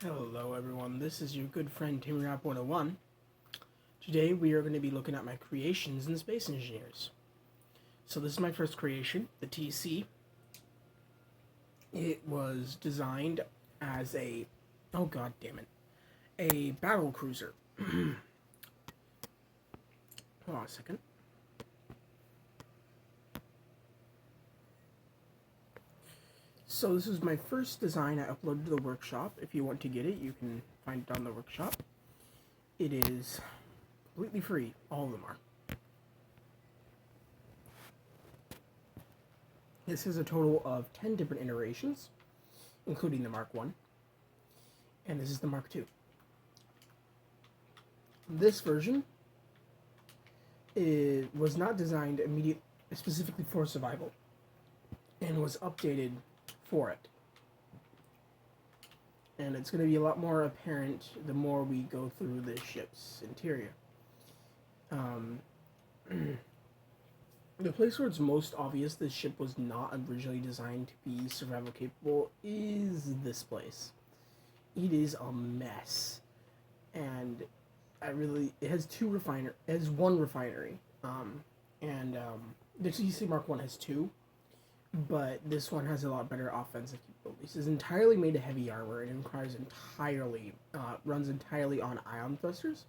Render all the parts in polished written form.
Hello everyone, this is your good friend Timmy Rap 101. Today we are going to be looking at my creations in Space Engineers. So this is my first creation, the TC. It was designed as oh god damn it, a battle cruiser. Hold on a second. So this is my first design I uploaded to the workshop. If you want to get it, you can find it on the workshop. It is completely free, all of them are. This is a total of 10 different iterations, including the Mark 1, and this is the Mark 2. This version was not designed specifically for survival, and was updated for it. And it's going to be a lot more apparent the more we go through the ship's interior. The place where it's most obvious this ship was not originally designed to be survival capable is this place. It is a mess, and it has one refinery, the TC Mark 1 has two, but this one has a lot better offensive capabilities. It's entirely made of heavy armor and runs entirely on ion thrusters,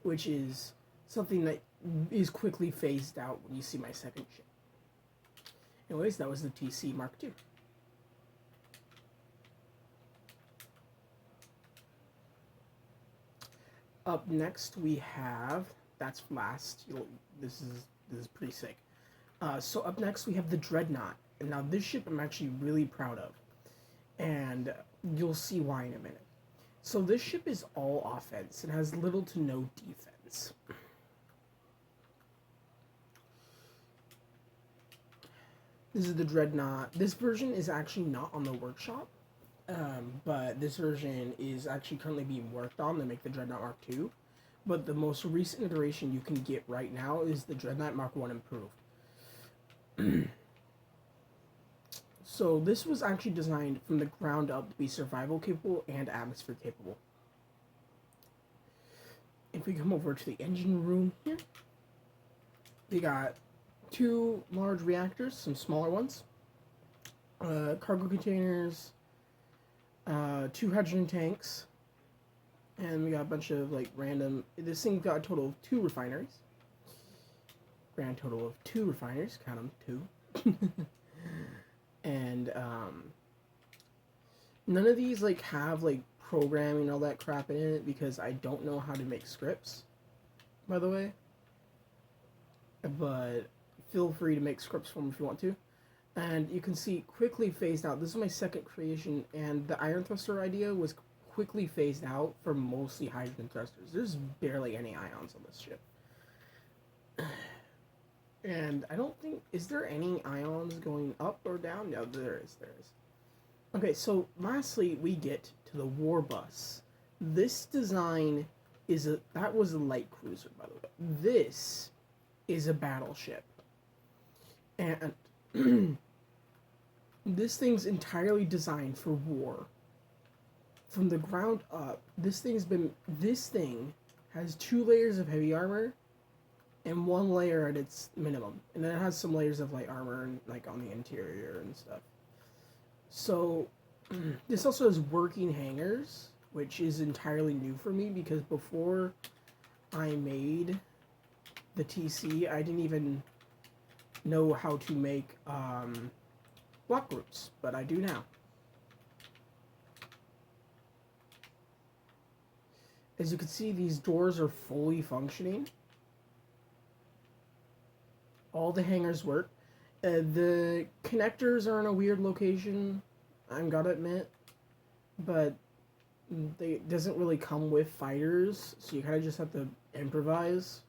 which is something that is quickly phased out when you see my second ship. Anyways, that was the TC Mark II. Up next we have, that's last, this is pretty sick. So up next we have the Dreadnought. And now this ship I'm actually really proud of, and you'll see why in a minute. So this ship is all offense and has little to no defense. This is the Dreadnought. This version is actually not on the workshop, but this version is actually currently being worked on to make the Dreadnought Mark II. But the most recent iteration you can get right now is the Dreadnought Mark I improved. So this was actually designed from the ground up to be survival capable and atmosphere capable. If we come over to the engine room here, we got two large reactors, some smaller ones, cargo containers, two hydrogen tanks, and we got a bunch of random. This thing got a total of two refineries. Grand total of two refineries. Count them, two. And none of these have programming and all that crap in it because I don't know how to make scripts, by the way. But feel free to make scripts for them if you want to. And you can see quickly phased out. This is my second creation, and the iron thruster idea was quickly phased out for mostly hydrogen thrusters. There's barely any ions on this ship. And I don't think, is there any ions going up or down? No, there is. Okay, so lastly, we get to the war bus. This design that was a light cruiser, by the way. This is a battleship. And this thing's entirely designed for war. From the ground up, this thing has 2 layers of heavy armor and 1 layer at its minimum, and then it has some layers of light armor and on the interior and stuff. So this also has working hangars, which is entirely new for me because before I made the TC, I didn't even know how to make block groups, but I do now. As you can see, these doors are fully functioning. All the hangars work. The connectors are in a weird location, I'm gotta admit, but it doesn't really come with fighters, so you kind of just have to improvise.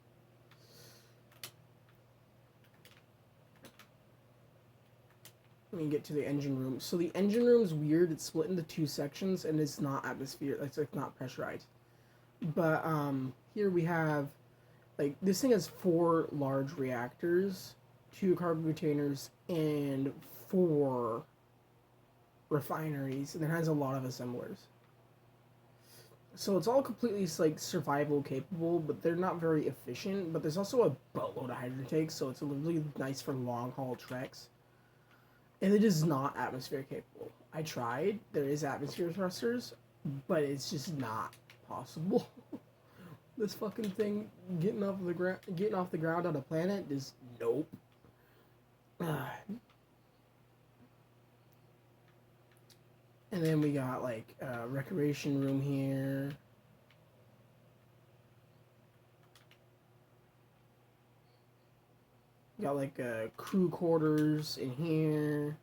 Let me get to the engine room. So the engine room's weird. It's split into 2 sections, and it's not atmosphere. It's not pressurized. But here we have this thing has 4 large reactors, 2 cargo containers, and 4 refineries, and it has a lot of assemblers. So it's all completely like survival capable, but they're not very efficient. But there's also a boatload of hydrogen takes, so it's really nice for long haul treks. And it is not atmosphere capable. I tried. There is atmosphere thrusters, but it's just not possible. This fucking thing getting off the ground on a planet is nope. And then we got like a recreation room here. Got like crew quarters in here,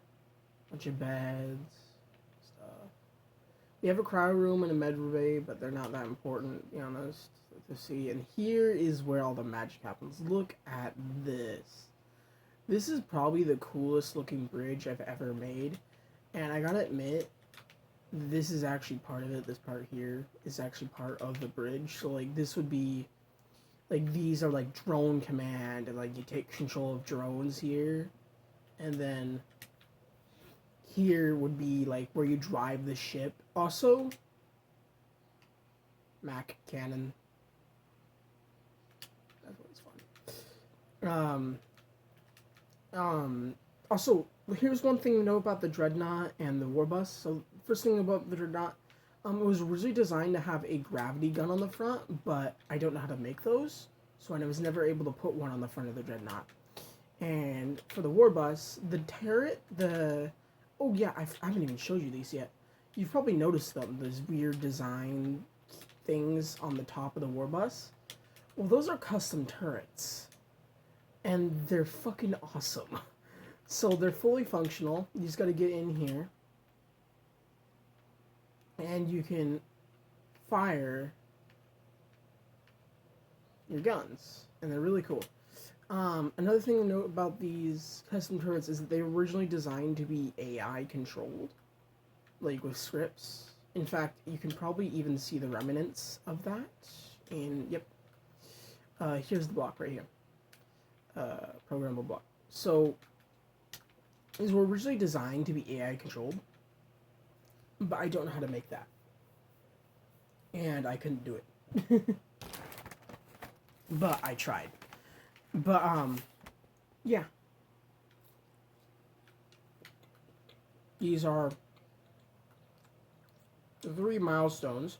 bunch of beds, stuff. We have a cryo room and a med bay, but they're not that important, to be honest, to see. And here is where all the magic happens. Look at this. This is probably the coolest looking bridge I've ever made. And I gotta admit, this is actually part of it. This part here is actually part of the bridge. So like this would be like these are like drone command, and like you take control of drones here, and then here would be like where you drive the ship. Also, Mac cannon. That's what's fun. Also, here's one thing to know about the Dreadnought and the Warbus. So, first thing about the Dreadnought, it was originally designed to have a gravity gun on the front, but I don't know how to make those, so I was never able to put one on the front of the Dreadnought. And for the Warbus, the turret, oh yeah, I haven't even showed you these yet. You've probably noticed them, those weird design things on the top of the Warbus. Well, those are custom turrets. And they're fucking awesome. So they're fully functional. You just gotta get in here. And you can fire your guns. And they're really cool. Another thing to note about these custom turrets is that they were originally designed to be AI controlled. Like with scripts. In fact, you can probably even see the remnants of that. And, yep. Here's the block right here. Programmable block. So, these were originally designed to be AI controlled, but I don't know how to make that. And I couldn't do it. But I tried. But, yeah. These are the 3 milestones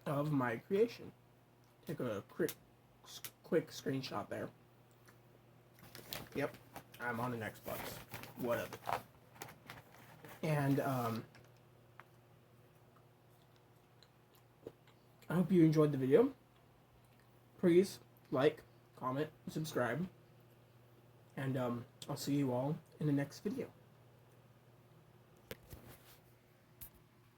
of my creation. Take a quick screenshot there. Yep, I'm on an Xbox. Whatever. And I hope you enjoyed the video. Please like, comment, subscribe, and I'll see you all in the next video.